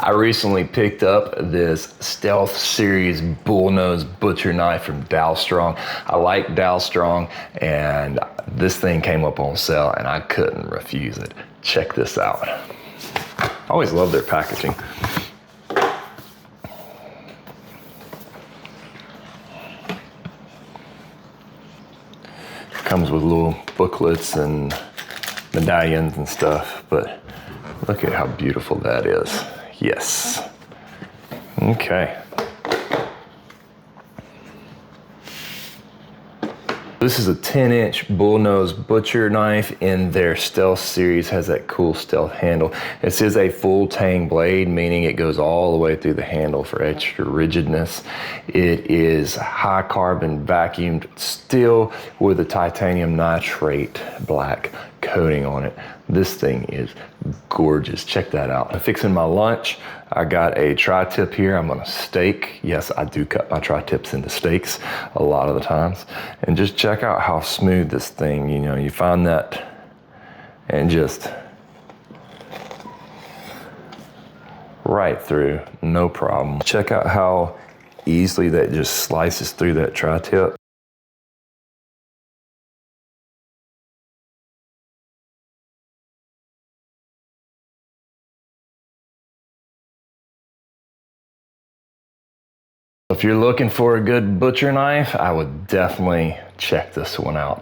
I recently picked up this Stealth Series Bullnose butcher knife from Dalstrong. I like Dalstrong, and this thing came up on sale and I couldn't refuse it. Check this out. I always love their packaging. Comes with little booklets and medallions and stuff, but look at how beautiful that is. Yes. Okay. This is a 10-inch Bullnose butcher knife in their Stealth series. Has that cool stealth handle. This is a full tang blade, meaning it goes all the way through the handle for extra rigidness. It is high carbon vacuumed steel with a titanium nitrate black coating on it. This thing is gorgeous. Check that out. I'm fixing my lunch. I got a tri-tip here. I'm gonna steak. Yes, I do cut my tri-tips into steaks a lot of the times. And just check out how smooth this thing, you find that and just right through, no problem. Check out how easily that just slices through that tri-tip. If you're looking for a good butcher knife, I would definitely check this one out.